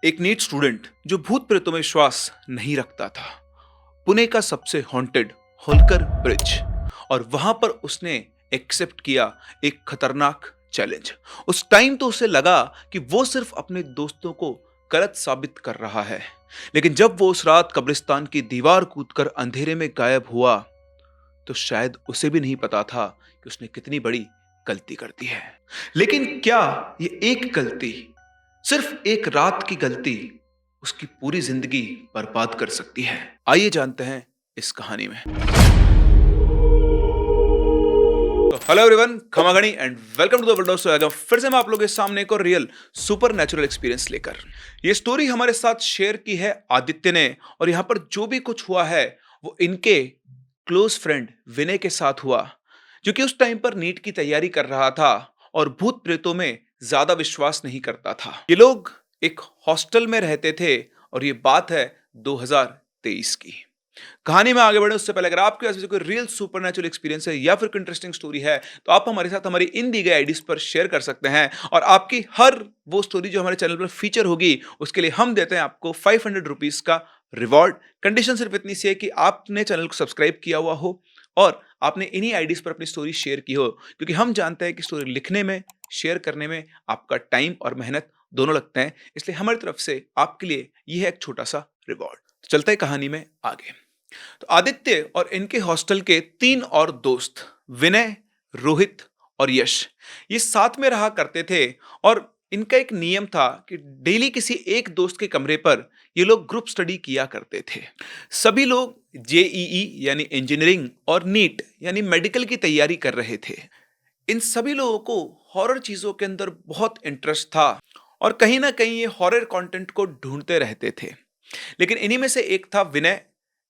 एक NEET student जो भूत प्रेतों में विश्वास नहीं रखता था, पुणे का सबसे हॉन्टेड होलकर ब्रिज, और वहां पर उसने एक्सेप्ट किया एक खतरनाक चैलेंज। उस टाइम तो उसे लगा कि वो सिर्फ अपने दोस्तों को गलत साबित कर रहा है, लेकिन जब वो उस रात कब्रिस्तान की दीवार कूदकर अंधेरे में गायब हुआ तो शायद उसे भी नहीं पता था कि उसने कितनी बड़ी गलती कर दी है। लेकिन क्या ये एक गलती, सिर्फ एक रात की गलती, उसकी पूरी जिंदगी बर्बाद कर सकती है? आइए जानते हैं इस कहानी में। तो हेलो एवरीवन, खमागणी and welcome to the world of सोयागम। फिर से मैं आप लोगों के सामने एक और रियल सुपर नेचुरल एक्सपीरियंस लेकर। ये स्टोरी हमारे साथ शेयर की है आदित्य ने, और यहां पर जो भी कुछ हुआ है वो इनके क्लोज फ्रेंड विनय के साथ हुआ, जो कि उस टाइम पर नीट की तैयारी कर रहा था और भूत प्रेतों में ज्यादा विश्वास नहीं करता था। ये लोग एक हॉस्टल में रहते थे और ये बात है 2023 की। कहानी में आगे बढ़े उससे पहले अगर आपके पास कोई रियल सुपरनैचुरल एक्सपीरियंस है या फिर कोई इंटरेस्टिंग स्टोरी है तो आप हमारे साथ हमारी इन दी गई आईडीज पर शेयर कर सकते हैं, और आपकी हर वो स्टोरी जो हमारे चैनल पर फीचर होगी उसके लिए हम देते हैं आपको 500 रुपीज का रिवॉर्ड। कंडीशन सिर्फ इतनी सी है कि आपने चैनल को सब्सक्राइब किया हुआ हो और आपने इन्हीं आईडीज पर अपनी स्टोरी शेयर की हो, क्योंकि हम जानते हैं कि स्टोरी लिखने में, शेयर करने में आपका टाइम और मेहनत दोनों लगते हैं, इसलिए हमारी तरफ से आपके लिए यह है एक छोटा सा रिवॉर्ड। चलते हैं कहानी में आगे। तो आदित्य और इनके हॉस्टल के 3 और दोस्त विनय, रोहित और यश ये साथ में रहा करते थे, और इनका एक नियम था कि डेली किसी एक दोस्त के कमरे पर ये लोग ग्रुप स्टडी किया करते थे। सभी लोग जेईई यानी इंजीनियरिंग और नीट यानी मेडिकल की तैयारी कर रहे थे। इन सभी लोगों को हॉरर चीजों के अंदर बहुत इंटरेस्ट था और कहीं ना कहीं ये हॉरर कंटेंट को ढूंढते रहते थे। लेकिन इन्हीं में से एक था विनय,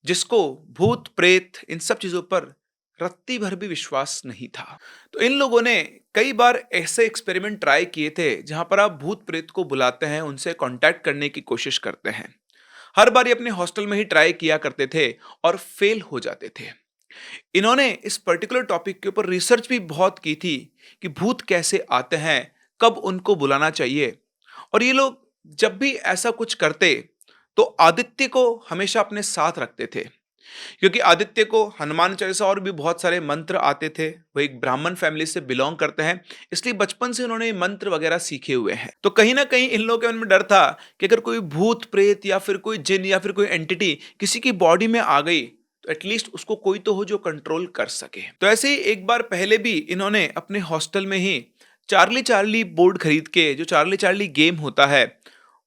जिसको भूत प्रेत इन सब चीजों पर रत्ती भर भी विश्वास नहीं था। तो इन लोगों ने कई बार ऐसे एक्सपेरिमेंट ट्राई किए थे जहां पर आप भूत प्रेत को बुलाते हैं, उनसे कांटेक्ट करने की कोशिश करते हैं। हर बार ये अपने हॉस्टल में ही ट्राई किया करते थे और फेल हो जाते थे। इन्होंने इस पर्टिकुलर टॉपिक के ऊपर रिसर्च भी बहुत की थी कि भूत कैसे आते हैं, कब उनको बुलाना चाहिए, और ये लोग जब भी ऐसा कुछ करते तो आदित्य को हमेशा अपने साथ रखते थे, क्योंकि आदित्य को हनुमान चालीसा और भी बहुत सारे मंत्र आते थे। वो एक ब्राह्मण फैमिली से बिलोंग करते हैं, इसलिए बचपन से उन्होंने मंत्र वगैरह सीखे हुए हैं। तो कहीं ना कहीं इन लोगों के मन में डर था कि अगर कोई भूत प्रेत या फिर कोई जिन या फिर कोई एंटिटी किसी की बॉडी में आ गई तो एटलीस्ट उसको कोई तो हो जो कंट्रोल कर सके। तो ऐसे ही एक बार पहले भी इन्होंने अपने हॉस्टल में ही चार्ली चार्ली बोर्ड खरीद के, जो चार्ली चार्ली गेम होता है,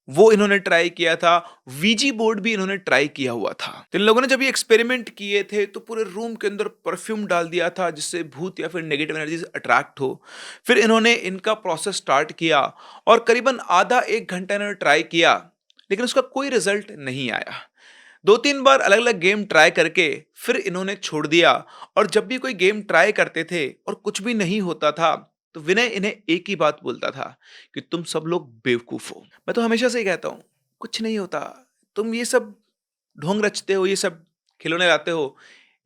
वो इन्होंने ट्राई किया था। वीजी बोर्ड भी इन्होंने ट्राई किया हुआ था। तो इन लोगों ने जब ये एक्सपेरिमेंट किए थे तो पूरे रूम के अंदर परफ्यूम डाल दिया था जिससे भूत या फिर नेगेटिव एनर्जीज अट्रैक्ट हो। फिर इन्होंने इनका प्रोसेस स्टार्ट किया और करीबन आधा एक घंटा इन्होंने ट्राई किया, लेकिन उसका कोई रिजल्ट नहीं आया। 2-3 बार अलग अलग गेम ट्राई करके फिर इन्होंने छोड़ दिया, और जब भी कोई गेम ट्राई करते थे और कुछ भी नहीं होता था तो विनय इन्हें एक ही बात बोलता था कि तुम सब लोग बेवकूफ हो। मैं तो हमेशा से ही कहता हूं, कुछ नहीं होता, तुम ये सब ढोंग रचते हो, ये सब खिलौने लाते हो,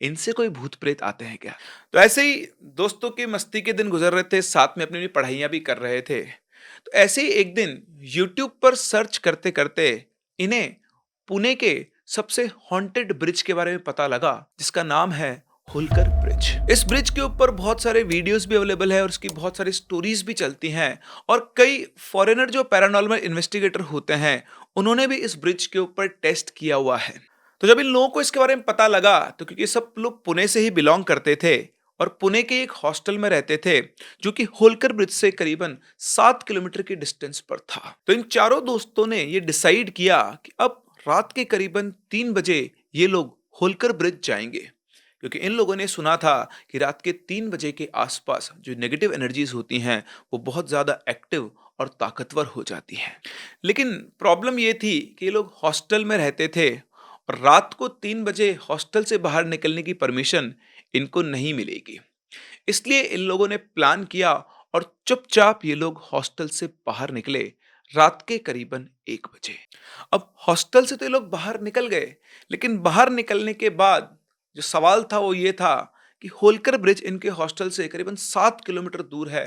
इनसे कोई भूत प्रेत आते हैं क्या? तो ऐसे ही दोस्तों की मस्ती के दिन गुजर रहे थे, साथ में अपनी अपनी पढ़ाइयां भी कर रहे थे। तो ऐसे ही एक दिन यूट्यूब पर सर्च करते करते इन्हें पुणे के सबसे हॉन्टेड ब्रिज के बारे में पता लगा, जिसका नाम है होलकर ब्रिज। इस ब्रिज के ऊपर बहुत सारे वीडियोस भी अवेलेबल है और उसकी बहुत सारी स्टोरीज भी चलती हैं, और कई फॉरेनर जो पैरानॉर्मल इन्वेस्टिगेटर होते हैं उन्होंने भी इस ब्रिज के ऊपर टेस्ट किया हुआ है। तो जब इन लोगों को इसके बारे में पता लगा, तो क्योंकि सब लोग पुणे से ही बिलोंग करते थे और पुणे के एक हॉस्टल में रहते थे जो कि होलकर ब्रिज से करीबन 7 किलोमीटर की डिस्टेंस पर था, तो इन चारों दोस्तों ने ये डिसाइड किया कि अब रात के करीबन 3 बजे ये लोग होलकर ब्रिज जाएंगे, क्योंकि इन लोगों ने सुना था कि रात के 3 बजे के आसपास जो नेगेटिव एनर्जीज होती हैं वो बहुत ज्यादा एक्टिव और ताकतवर हो जाती हैं। लेकिन प्रॉब्लम ये थी कि ये लोग हॉस्टल में रहते थे और रात को 3 बजे हॉस्टल से बाहर निकलने की परमिशन इनको नहीं मिलेगी। इसलिए इन लोगों ने प्लान किया और चुपचाप ये लोग हॉस्टल से बाहर निकले रात के करीबन 1 बजे। अब हॉस्टल से तो ये लोग बाहर निकल गए, लेकिन बाहर निकलने के बाद जो सवाल था वो ये था कि होलकर ब्रिज इनके हॉस्टल से करीबन 7 किलोमीटर दूर है,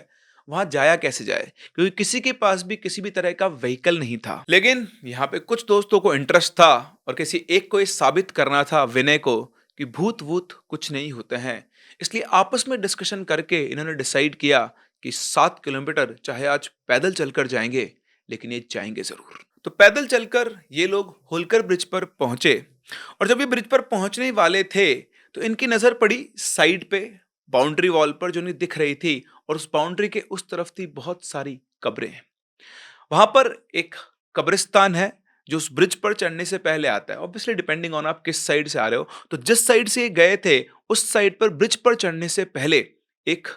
वहां जाया कैसे जाए, क्योंकि किसी के पास भी किसी भी तरह का व्हीकल नहीं था। लेकिन यहाँ पे कुछ दोस्तों को इंटरेस्ट था और किसी एक को ये साबित करना था विनय को कि भूत वूत कुछ नहीं होते हैं। इसलिए आपस में डिस्कशन करके इन्होंने डिसाइड किया कि 7 किलोमीटर चाहे आज पैदल चलकर जाएंगे, लेकिन ये जाएंगे जरूर। तो पैदल चलकर ये लोग होलकर ब्रिज पर पहुंचे, और जब ये ब्रिज पर पहुंचने वाले थे तो इनकी नजर पड़ी साइड पे बाउंड्री वॉल पर, जो नहीं दिख रही थी, और उस बाउंड्री के उस तरफ थी बहुत सारी कब्रें। वहां पर एक कब्रिस्तान है जो उस ब्रिज पर चढ़ने से पहले आता है। ऑब्वियसली डिपेंडिंग ऑन आप किस साइड से आ रहे हो, तो जिस साइड से ये गए थे उस साइड पर ब्रिज पर चढ़ने से पहले एक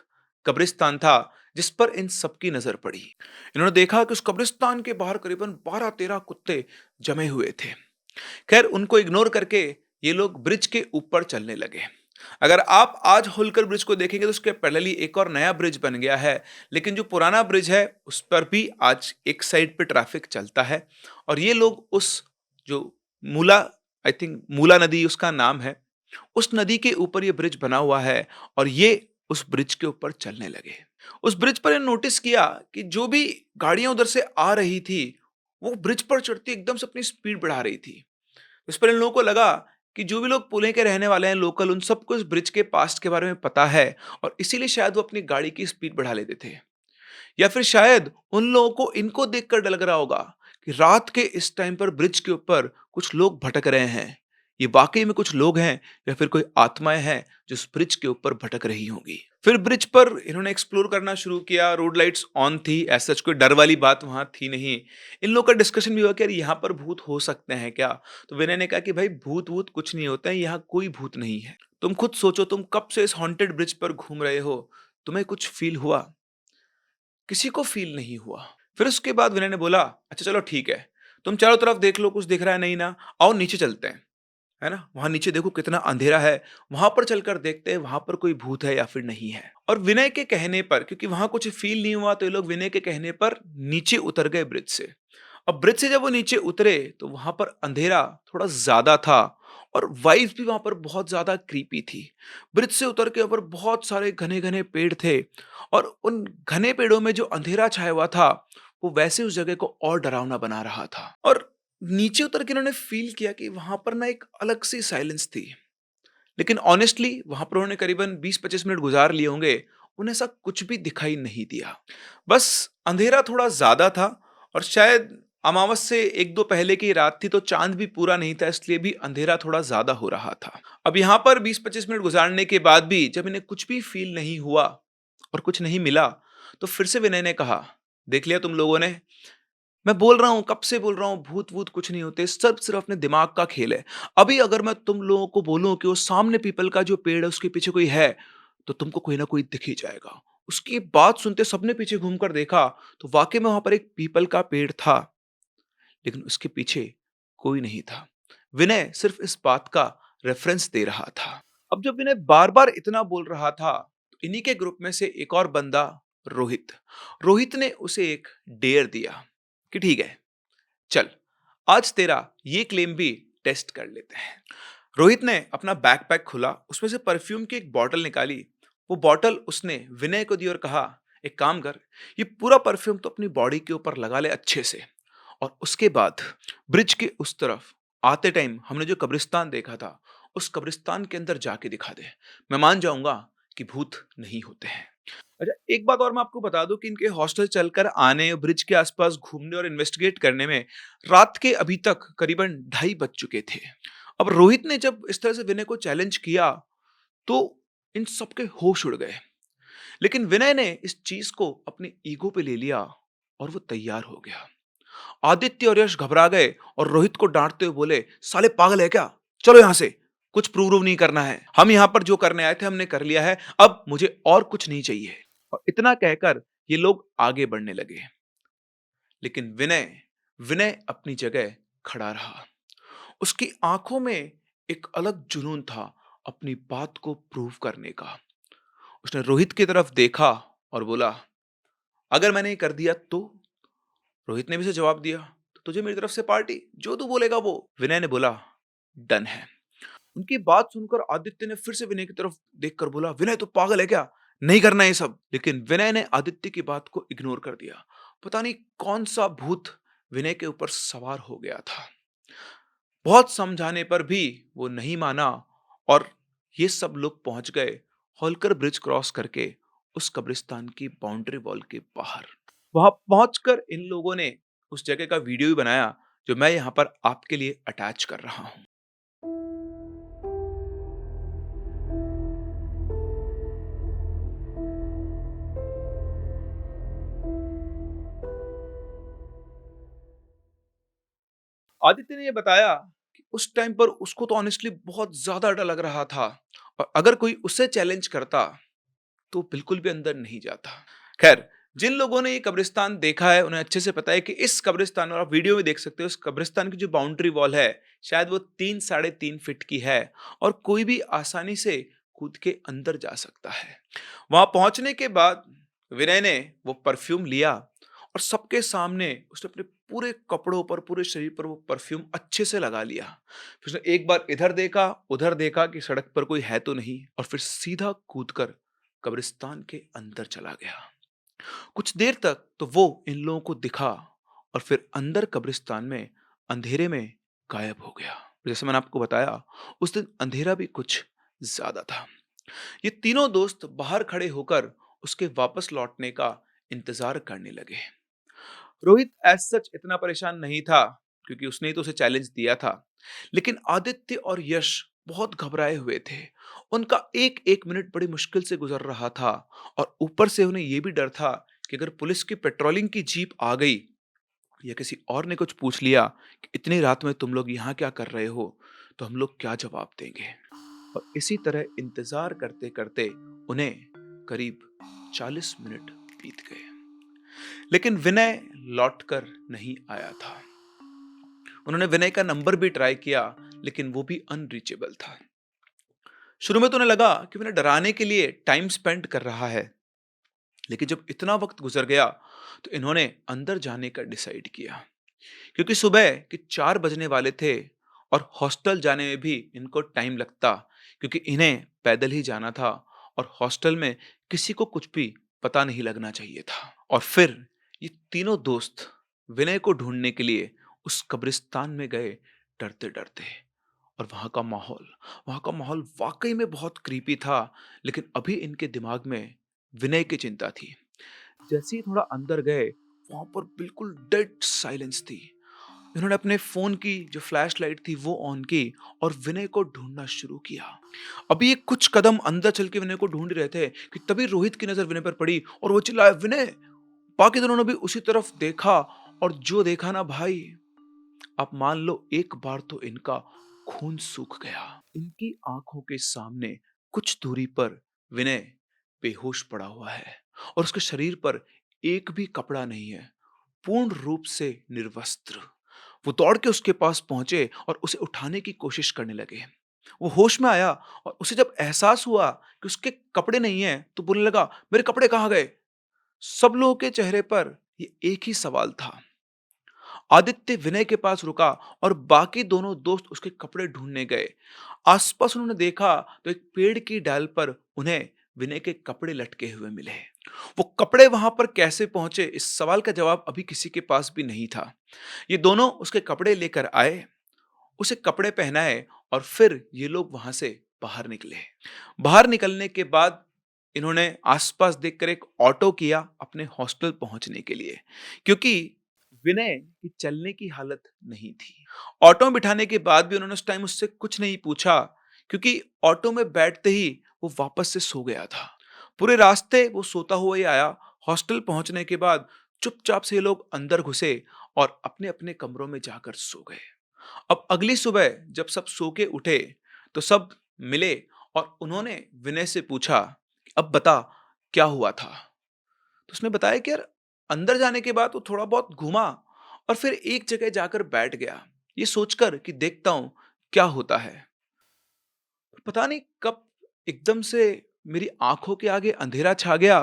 कब्रिस्तान था जिस पर इन सबकी नजर पड़ी। इन्होंने देखा कि उस कब्रिस्तान के बाहर करीबन 12-13 कुत्ते जमे हुए थे। खैर, उनको इग्नोर करके ये लोग ब्रिज के ऊपर चलने लगे। अगर आप आज होलकर ब्रिज को देखेंगे तो उसके पैरेलली एक और नया ब्रिज बन गया है, लेकिन जो पुराना ब्रिज है उस पर भी आज एक साइड पे ट्रैफिक चलता है। और ये लोग उस जो मूला, आई थिंक मूला नदी उसका नाम है, उस नदी के ऊपर ये ब्रिज बना हुआ है और ये उस ब्रिज के ऊपर चलने लगे। उस ब्रिज पर नोटिस किया कि जो भी गाड़ियां उधर से आ रही थी वो ब्रिज पर चढ़ती एकदम से अपनी स्पीड बढ़ा रही थी। इस पर इन लोगों को लगा कि जो भी लोग पुणे के रहने वाले हैं लोकल, उन सबको इस ब्रिज के पास्ट के बारे में पता है और इसीलिए शायद वो अपनी गाड़ी की स्पीड बढ़ा लेते थे। या फिर शायद उन लोगों को इनको देखकर डर लग रहा होगा कि रात के इस टाइम पर ब्रिज के ऊपर कुछ लोग भटक रहे हैं। ये वाकई में कुछ लोग हैं या फिर कोई आत्माएं हैं जो इस ब्रिज के ऊपर भटक रही होंगी। फिर ब्रिज पर इन्होंने एक्सप्लोर करना शुरू किया। रोड लाइट्स ऑन थी, ऐसा सच कोई डर वाली बात वहां थी नहीं। इन लोगों का डिस्कशन भी हुआ कि यार यहाँ पर भूत हो सकते हैं क्या। तो विनय ने कहा कि भाई भूत वूत कुछ नहीं होता है, यहाँ कोई भूत नहीं है। तुम खुद सोचो, तुम कब से इस हॉन्टेड ब्रिज पर घूम रहे हो, तुम्हें कुछ फील हुआ? किसी को फील नहीं हुआ। फिर उसके बाद विनय ने बोला, अच्छा चलो ठीक है, तुम चारों तरफ देख लो, कुछ दिख रहा है नहीं ना, आओ नीचे चलते हैं, है ना, वहां नीचे देखो कितना अंधेरा है, वहां पर चलकर देखते हैं वहां पर कोई भूत है या फिर नहीं है। और विनय के कहने पर, क्योंकि वहां कुछ फील नहीं हुआ, तो ये लोग विनय के कहने पर नीचे उतर गए ब्रिज से। अब ब्रिज से जब वो नीचे उतरे तो वहां पर अंधेरा थोड़ा ज्यादा था और वाइब्स भी वहां पर बहुत ज्यादा क्रीपी थी। ब्रिज से उतर के ऊपर बहुत सारे घने घने पेड़ थे और उन घने पेड़ों में जो अंधेरा छाया हुआ था वो वैसे उस जगह को और डरावना बना रहा था। और नीचे उतर के उन्होंने फील किया कि वहां पर ना एक अलग सी साइलेंस थी। लेकिन ऑनेस्टली वहां पर उन्होंने करीबन 20-25 मिनट गुजार लिए होंगे, उन्हें ऐसा कुछ भी दिखाई नहीं दिया। बस अंधेरा थोड़ा ज्यादा था और शायद अमावस से एक दो पहले की रात थी, तो चांद भी पूरा नहीं था, इसलिए भी अंधेरा थोड़ा ज्यादा हो रहा था। अब यहाँ पर 20-25 मिनट गुजारने के बाद भी जब इन्हें कुछ भी फील नहीं हुआ और कुछ नहीं मिला, तो फिर से विनय ने कहा, देख लिया तुम लोगों ने, मैं बोल रहा हूँ, कब से बोल रहा हूँ, भूत वूत कुछ नहीं होते, सब सिर्फ अपने दिमाग का खेल है। अभी अगर मैं तुम लोगों को बोलूं कि वो सामने पीपल का जो पेड़ है उसके पीछे कोई है, तो तुमको कोई ना कोई दिख ही जाएगा। उसकी बात सुनते सबने पीछे घूमकर देखा तो वाकई में वहां पर एक पीपल का पेड़ था, लेकिन उसके पीछे कोई नहीं था। विनय सिर्फ इस बात का रेफरेंस दे रहा था। अब जब विनय बार बार इतना बोल रहा था तो इन्हीं के ग्रुप में से एक और बंदा, रोहित, रोहित ने उसे एक डेयर दिया कि ठीक है, चल आज तेरा ये क्लेम भी टेस्ट कर लेते हैं। रोहित ने अपना बैकपैक खोला, उसमें से परफ्यूम की एक बॉटल निकाली। वो बॉटल उसने विनय को दी और कहा, एक काम कर, ये पूरा परफ्यूम तो अपनी बॉडी के ऊपर लगा ले अच्छे से, और उसके बाद ब्रिज के उस तरफ आते टाइम हमने जो कब्रिस्तान देखा था उस कब्रिस्तान के अंदर जाके दिखा दे। मैं मान जाऊंगा कि भूत नहीं होते हैं। अच्छा, एक बात और मैं आपको बता दूं कि इनके हॉस्टल चलकर आने, ब्रिज के आसपास घूमने और इन्वेस्टिगेट करने में रात के अभी तक करीबन 2:30 बज चुके थे। अब रोहित ने जब इस तरह से विनय को चैलेंज किया तो इन सबके होश उड़ गए। लेकिन विनय ने इस चीज को अपने ईगो पे ले लिया और वो तैयार हो गया। आदित्य और यश घबरा गए और रोहित को डांटते हुए बोले, साले पागल है क्या, चलो यहां से, कुछ प्रूव नहीं करना है, हम यहां पर जो करने आए थे हमने कर लिया है, अब मुझे और कुछ नहीं चाहिए। और इतना कहकर ये लोग आगे बढ़ने लगे। लेकिन विनय विनय अपनी जगह खड़ा रहा। उसकी आंखों में एक अलग जुनून था अपनी बात को प्रूव करने का। उसने रोहित की तरफ देखा और बोला, अगर मैंने ये कर दिया तो? रोहित ने भी उसे जवाब दिया, तो तुझे मेरी तरफ से पार्टी, जो तू बोलेगा वो। विनय ने बोला, डन है। उनकी बात सुनकर आदित्य ने फिर से विनय की तरफ देखकर बोला, विनय तो पागल है क्या, नहीं करना ये सब। लेकिन विनय ने आदित्य की बात को इग्नोर कर दिया। पता नहीं कौन सा भूत विनय के ऊपर सवार हो गया था। बहुत समझाने पर भी वो नहीं माना और ये सब लोग पहुंच गए होलकर ब्रिज क्रॉस करके उस कब्रिस्तान की बाउंड्री वॉल के बाहर। वहां पहुंचकर इन लोगों ने उस जगह का वीडियो भी बनाया, जो मैं यहां पर आपके लिए अटैच कर रहा हूं। आदित्य ने ये बताया कि उस टाइम पर उसको तो ऑनेस्टली बहुत ज्यादा डर लग रहा था, और अगर कोई उसे चैलेंज करता तो बिल्कुल भी अंदर नहीं जाता। खैर, जिन लोगों ने ये कब्रिस्तान देखा है उन्हें अच्छे से पता है कि इस कब्रिस्तान, और आप वीडियो में देख सकते हो, इस कब्रिस्तान की जो बाउंड्री वॉल है शायद वो 3 साढ़े 3 फीट की है, और कोई भी आसानी से कूद के अंदर जा सकता है। वहां पहुंचने के बाद विनय ने वो परफ्यूम लिया और सबके सामने उसने अपने पूरे कपड़ों पर, पूरे शरीर पर वो परफ्यूम अच्छे से लगा लिया। फिर उसने एक बार इधर देखा, उधर देखा कि सड़क पर कोई है तो नहीं, और फिर सीधा कूदकर कब्रिस्तान के अंदर चला गया। कुछ देर तक तो वो इन लोगों को दिखा और फिर अंदर कब्रिस्तान में अंधेरे में गायब हो गया। जैसे मैंने आपको बताया, उस दिन अंधेरा भी कुछ ज्यादा था। ये तीनों दोस्त बाहर खड़े होकर उसके वापस लौटने का इंतजार करने लगे। रोहित एज सच इतना परेशान नहीं था, क्योंकि उसने ही तो उसे चैलेंज दिया था। लेकिन आदित्य और यश बहुत घबराए हुए थे। उनका एक एक मिनट बड़ी मुश्किल से गुजर रहा था, और ऊपर से उन्हें यह भी डर था कि अगर पुलिस की पेट्रोलिंग की जीप आ गई या किसी और ने कुछ पूछ लिया कि इतनी रात में तुम लोग यहाँ क्या कर रहे हो, तो हम लोग क्या जवाब देंगे। और इसी तरह इंतजार करते करते उन्हें करीब 40 मिनट बीत गए, लेकिन विनय लौटकर नहीं आया था। उन्होंने विनय का नंबर भी ट्राई किया, लेकिन वो भी अनरीचेबल था। शुरू में तो उन्हें लगा कि विनय डराने के लिए टाइम स्पेंड कर रहा है, लेकिन जब इतना वक्त गुजर गया तो इन्होंने अंदर जाने का डिसाइड किया, क्योंकि सुबह के 4 बजने वाले थे और हॉस्टल जाने में भी इनको टाइम लगता, क्योंकि इन्हें पैदल ही जाना था और हॉस्टल में किसी को कुछ भी पता नहीं लगना चाहिए था। और फिर ये तीनों दोस्त विनय को ढूंढने के लिए उस कब्रिस्तान में गए, डरते डरते। और वहां का माहौल वाकई में बहुत क्रीपी था, लेकिन अभी इनके दिमाग में विनय की चिंता थी। जैसे ही थोड़ा अंदर गए, वहां पर बिल्कुल डेड साइलेंस थी। इन्होंने अपने फोन की जो फ्लैश लाइट थी वो ऑन की और विनय को ढूंढना शुरू किया। अभी ये कुछ कदम अंदर चल के विनय को ढूंढ रहे थे कि तभी रोहित की नजर विनय पर पड़ी और वो चिल्लाया, विनय। बाकी दोनों ने भी उसी तरफ देखा, और जो देखा ना भाई, आप मान लो एक बार तो इनका खून सूख गया। इनकी आंखों के सामने कुछ दूरी पर विनय बेहोश पड़ा हुआ है, और उसके शरीर पर एक भी कपड़ा नहीं है, पूर्ण रूप से निर्वस्त्र। वो दौड़ के उसके पास पहुंचे और उसे उठाने की कोशिश करने लगे। वो होश में आया, और उसे जब एहसास हुआ कि उसके कपड़े नहीं हैं, तो बोलने लगा, मेरे कपड़े कहाँ गए। सब लोगों के चेहरे पर ये एक ही सवाल था। आदित्य विनय के पास रुका और बाकी दोनों दोस्त उसके कपड़े ढूंढने गए। आसपास उन्होंने देखा तो एक पेड़ की डाल पर उन्हें विनय के कपड़े लटके हुए मिले। वो कपड़े वहां पर कैसे पहुंचे, इस सवाल का जवाब अभी किसी के पास भी नहीं था। ये दोनों उसके कपड़े लेकर आए, उसे कपड़े पहनाए, और फिर ये लोग वहां से बाहर निकले। बाहर निकलने के बाद इन्होंने आसपास देखकर एक ऑटो किया अपने हॉस्टल पहुंचने के लिए, क्योंकि विनय की चलने की हालत नहीं थी। ऑटो में बिठाने के बाद भी उन्होंने उस टाइम उससे कुछ नहीं पूछा, क्योंकि ऑटो में बैठते ही वो वापस से सो गया था। पूरे रास्ते वो सोता हुआ ही आया। हॉस्टल पहुंचने के बाद चुपचाप से ये लोग अंदर घुसे और अपने अपने कमरों में जाकर सो गए। अब अगली सुबह जब सब सो के उठे तो सब मिले, और उन्होंने विनय से पूछा, अब बता क्या हुआ था। तो उसने बताया कि यार, अंदर जाने के बाद वो थोड़ा बहुत घूमा और फिर एक जगह जाकर बैठ गया, ये सोचकर कि देखता हूं क्या होता है। पता नहीं कब एकदम से मेरी आंखों के आगे अंधेरा छा गया,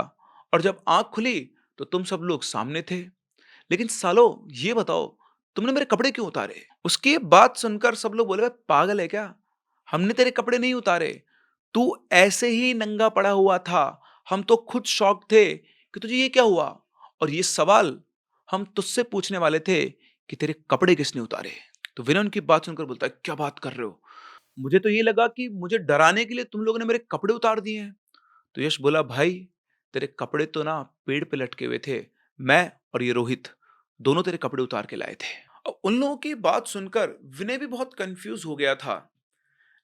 और जब आंख खुली तो तुम सब लोग सामने थे। लेकिन सालो, ये बताओ, तुमने मेरे कपड़े क्यों उतारे। उसकी ये बात सुनकर सब लोग बोले, भाई पागल है क्या, हमने तेरे कपड़े नहीं उतारे, तू ऐसे ही नंगा पड़ा हुआ था, हम तो खुद शॉक थे कि तुझे ये क्या हुआ, और ये सवाल हम तुझसे पूछने वाले थे कि तेरे कपड़े किसने उतारे। तो विनय उनकी बात सुनकर बोलता है, क्या बात कर रहे हो, मुझे तो ये लगा कि मुझे डराने के लिए तुम लोगों ने मेरे कपड़े उतार दिए हैं। तो यश बोला, भाई तेरे कपड़े तो ना पेड़ पे लटके हुए थे, मैं और ये रोहित दोनों तेरे कपड़े उतार के लाए थे। और उन लोगों की बात सुनकर विनय भी बहुत कंफ्यूज हो गया था,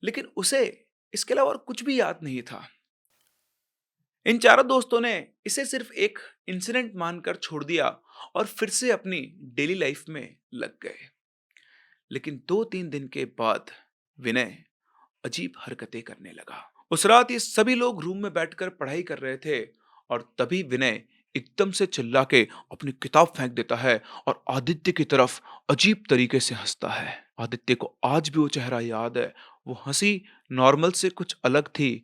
लेकिन उसे इसके अलावा और कुछ भी याद नहीं था। इन चारों दोस्तों ने इसे सिर्फ एक इंसिडेंट मानकर छोड़ दिया और फिर से अपनी डेली लाइफ में लग गए। लेकिन 2-3 दिन के बाद विनय अजीब हरकतें करने लगा। उस रात ये सभी लोग रूम में बैठकर पढ़ाई कर रहे थे, और तभी विनय एकदम से चिल्ला के अपनी किताब फेंक देता है और आदित्य की तरफ अजीब तरीके से हंसता है। आदित्य को आज भी वो चेहरा याद है। वो हंसी नॉर्मल से कुछ अलग थी।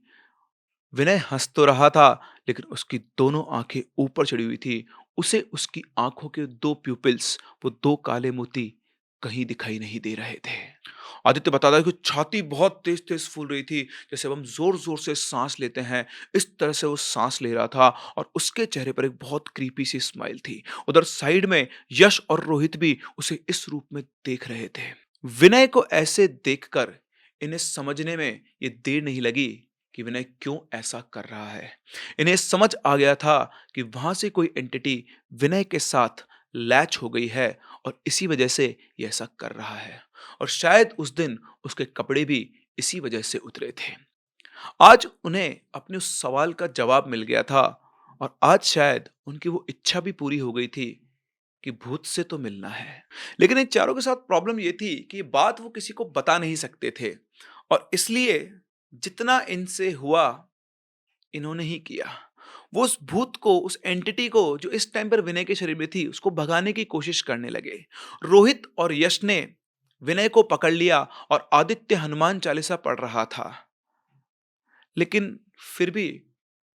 विनय हंस तो रहा था, लेकिन उसकी दोनों आंखें ऊपर चढ़ी हुई थी। उसे उसकी आंखों के दो प्यूपिल्स, वो दो काले मोती कहीं दिखाई नहीं दे रहे थे। आदित्य बताता है कि छाती बहुत तेज तेज फूल रही थी, जैसे अब हम जोर जोर से सांस लेते हैं, इस तरह से वो सांस ले रहा था। और उसके चेहरे पर एक बहुत क्रीपी सी स्माइल थी। उधर साइड में यश और रोहित भी उसे इस रूप में देख रहे थे। विनय को ऐसे देखकर इन्हें समझने में ये देर नहीं लगी कि विनय क्यों ऐसा कर रहा है। इन्हें समझ आ गया था कि वहां से कोई एंटिटी विनय के साथ लैच हो गई है, और इसी वजह से ये ऐसा कर रहा है। और शायद उस दिन उसके कपड़े भी इसी वजह से उतरे थे। आज उन्हें अपने उस सवाल का जवाब मिल गया था, और आज शायद उनकी वो इच्छा भी पूरी हो गई थी कि भूत से तो मिलना है। लेकिन इन चारों के साथ प्रॉब्लम ये थी कि ये बात वो किसी को बता नहीं सकते थे, और इसलिए जितना इनसे हुआ इन्होंने ही किया। वो उस भूत को, उस एंटिटी को जो इस टाइम पर विनय के शरीर में थी, उसको भगाने की कोशिश करने लगे। रोहित और यश ने विनय को पकड़ लिया, और आदित्य हनुमान चालीसा पढ़ रहा था। लेकिन फिर भी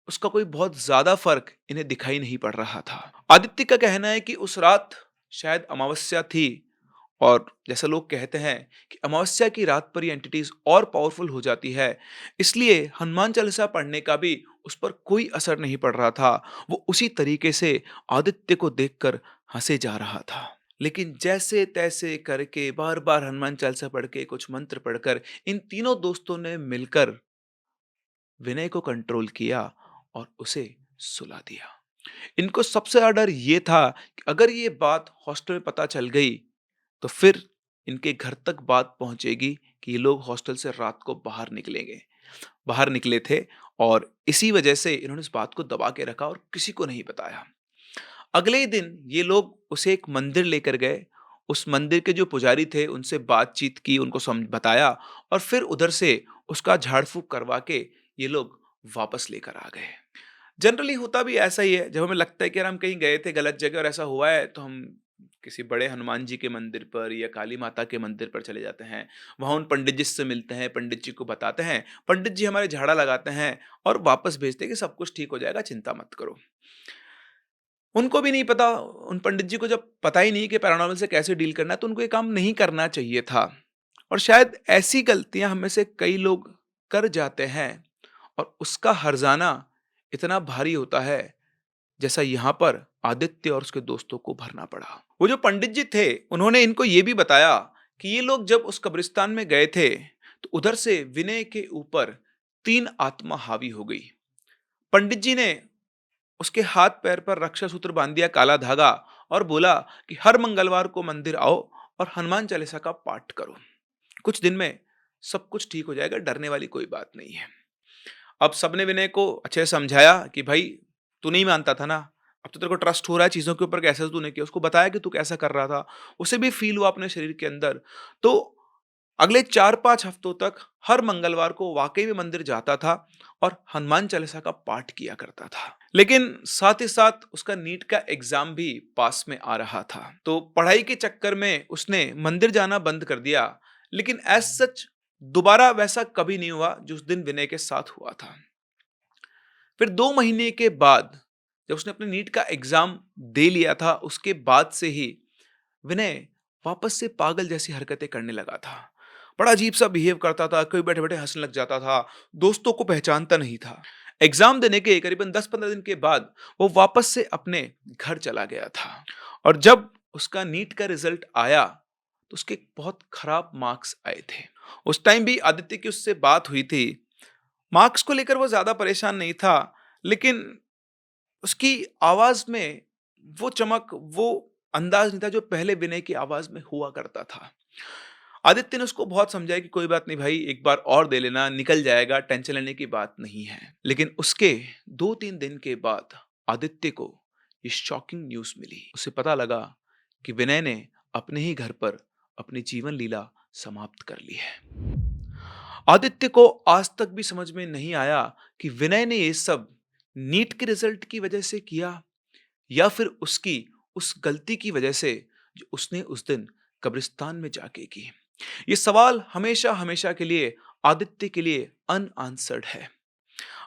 उसका कोई बहुत ज्यादा फर्क इन्हें दिखाई नहीं पड़ रहा था। आदित्य का कहना है कि उस रात शायद अमावस्या थी, और जैसा लोग कहते हैं कि अमावस्या की रात पर ये एंटिटीज और पावरफुल हो जाती है, इसलिए हनुमान चालीसा पढ़ने का भी उस पर कोई असर नहीं पड़ रहा था। वो उसी तरीके से आदित्य को देखकर हंसे जा रहा था। लेकिन जैसे तैसे करके बार बार हनुमान चालीसा पढ़ के, कुछ मंत्र पढ़कर, इन तीनों दोस्तों ने मिलकर विनय को कंट्रोल किया और उसे सुला दिया। इनको सबसे ज्यादा डर ये था कि अगर ये बात हॉस्टल में पता चल गई तो फिर इनके घर तक बात पहुंचेगी कि ये लोग हॉस्टल से रात को बाहर निकले थे, और इसी वजह से इन्होंने इस बात को दबा के रखा और किसी को नहीं बताया। अगले ही दिन ये लोग उसे एक मंदिर लेकर गए। उस मंदिर के जो पुजारी थे उनसे बातचीत की, उनको बताया, और फिर उधर से उसका झाड़ फूक करवा के ये लोग वापस लेकर आ गए। जनरली होता भी ऐसा ही है, जब हमें लगता है कि यार हम कहीं गए थे गलत जगह और ऐसा हुआ है, तो हम किसी बड़े हनुमान जी के मंदिर पर या काली माता के मंदिर पर चले जाते हैं। वहां उन पंडित जी से मिलते हैं, पंडित जी को बताते हैं, पंडित जी हमारे झाड़ा लगाते हैं और वापस भेजते हैं कि सब कुछ ठीक हो जाएगा, चिंता मत करो। उनको भी नहीं पता, उन पंडित जी को जब पता ही नहीं कि पैरानॉर्मल से कैसे डील करना है, तो उनको ये काम नहीं करना चाहिए था। और शायद ऐसी गलतियां हम में से कई लोग कर जाते हैं, और उसका हर्जाना इतना भारी होता है जैसा यहाँ पर आदित्य और उसके दोस्तों को भरना पड़ा। वो जो पंडित जी थे उन्होंने इनको ये भी बताया कि ये लोग जब उस कब्रिस्तान में गए थे तो उधर से विनय के ऊपर 3 आत्मा हावी हो गई। पंडित जी ने उसके हाथ पैर पर रक्षा सूत्र बांध दिया, काला धागा, और बोला कि हर मंगलवार को मंदिर आओ और हनुमान चालीसा का पाठ करो। कुछ दिन में सब कुछ ठीक हो जाएगा, डरने वाली कोई बात नहीं है। अब सबने विनय को अच्छे से समझाया कि भाई तू नहीं मानता था ना, अब तो तेरे को ट्रस्ट हो रहा है चीजों के ऊपर, कैसे तूने किया, उसको बताया कि तू कैसा कर रहा था। उसे भी फील हुआ अपने शरीर के अंदर। तो अगले 4-5 हफ्तों तक हर मंगलवार को वाकई में मंदिर जाता था और हनुमान चालीसा का पाठ किया करता था। लेकिन साथ ही साथ उसका नीट का एग्जाम भी पास में आ रहा था, तो पढ़ाई के चक्कर में उसने मंदिर जाना बंद कर दिया। लेकिन एज सच दोबारा वैसा कभी नहीं हुआ जो उस दिन विनय के साथ हुआ था। फिर 2 महीने के बाद जब उसने अपने नीट का एग्जाम दे लिया था, उसके बाद से ही विनय वापस से पागल जैसी हरकतें करने लगा था। बड़ा अजीब सा बिहेव करता था, कभी बैठे बैठे हंसने लग जाता था, दोस्तों को पहचानता नहीं था। एग्जाम देने के करीबन 10-15 दिन के बाद वो वापस से अपने घर चला गया था और जब उसका नीट का रिजल्ट आया तो उसके बहुत खराब मार्क्स आए थे। उस टाइम भी आदित्य की उससे बात हुई थी। मार्क्स को लेकर वो ज्यादा परेशान नहीं था, लेकिन उसकी आवाज में वो चमक, वो अंदाज नहीं था जो पहले विनय की आवाज में हुआ करता था। आदित्य ने उसको बहुत समझाया कि कोई बात नहीं भाई, एक बार और दे लेना, निकल जाएगा, टेंशन लेने की बात नहीं है। लेकिन उसके 2-3 दिन के बाद आदित्य को ये शॉकिंग न्यूज़ मिली। उसे पता लगा कि विनय ने अपने ही घर पर अपनी जीवन लीला समाप्त कर ली है। आदित्य को आज तक भी समझ में नहीं आया कि विनय ने ये सब नीट के रिजल्ट की वजह से किया या फिर उसकी उस गलती की वजह से जो उसने उस दिन कब्रिस्तान में जाके की। ये सवाल हमेशा हमेशा के लिए आदित्य के लिए अनआंसर्ड है।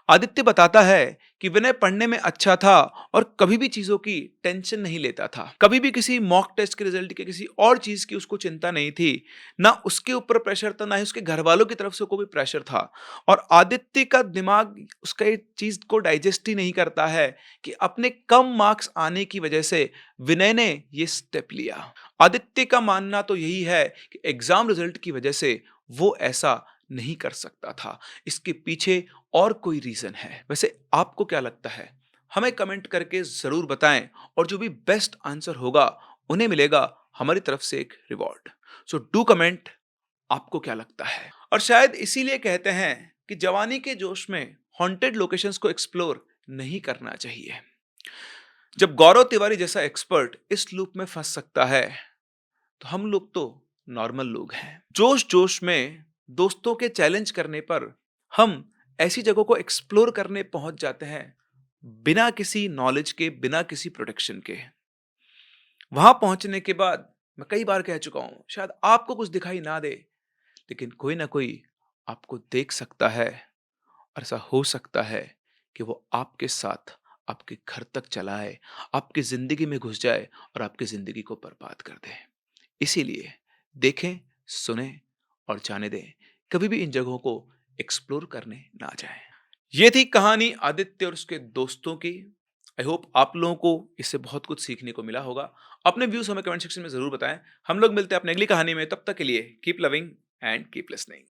आदित्य बताता है कि विनय पढ़ने में अच्छा था और कभी भी चीजों की टेंशन नहीं लेता था। कभी भी किसी मॉक टेस्ट के रिजल्ट की, किसी और चीज की उसको चिंता नहीं थी। ना उसके ऊपर प्रेशर था, ना ही उसके घर वालों की तरफ से कोई प्रेशर था। और आदित्य का दिमाग उसका ये चीज को डाइजेस्ट ही नहीं करता है कि अपने कम मार्क्स आने की वजह से विनय ने ये स्टेप लिया। आदित्य का मानना तो यही है कि एग्जाम रिजल्ट की वजह से वो ऐसा नहीं कर सकता था। इसके पीछे और कोई रीजन है। वैसे आपको क्या लगता है? हमें कमेंट करके जरूर बताएं और जो भी बेस्ट आंसर होगा उन्हें मिलेगा हमारी तरफ से एक रिवॉर्ड। सो डू कमेंट, आपको क्या लगता है? और शायद इसीलिए कहते हैं कि जवानी के जोश में हॉन्टेड लोकेशंस को एक्सप्लोर नहीं करना चाहिए। जब गौरव तिवारी जैसा एक्सपर्ट इस लूप में फंस सकता है तो हम लोग तो नॉर्मल लोग हैं। जोश जोश में दोस्तों के चैलेंज करने पर हम ऐसी जगहों को एक्सप्लोर करने पहुंच जाते हैं बिना किसी नॉलेज के, बिना किसी प्रोटेक्शन के। वहां पहुंचने के बाद मैं कई बार कह चुका हूं, शायद आपको कुछ दिखाई ना दे, लेकिन कोई ना कोई आपको देख सकता है और ऐसा हो सकता है कि वो आपके साथ आपके घर तक चला आए, आपकी जिंदगी में घुस जाए और आपकी जिंदगी को बर्बाद कर दे। इसीलिए देखें, सुने और जाने दें। कभी भी इन जगहों को एक्सप्लोर करने ना जाएं। ये थी कहानी आदित्य और उसके दोस्तों की। आई होप आप लोगों को इससे बहुत कुछ सीखने को मिला होगा। अपने व्यूज हमें कमेंट सेक्शन में जरूर बताएं। हम लोग मिलते हैं अपनी अगली कहानी में। तब तक के लिए keep loving and keep listening.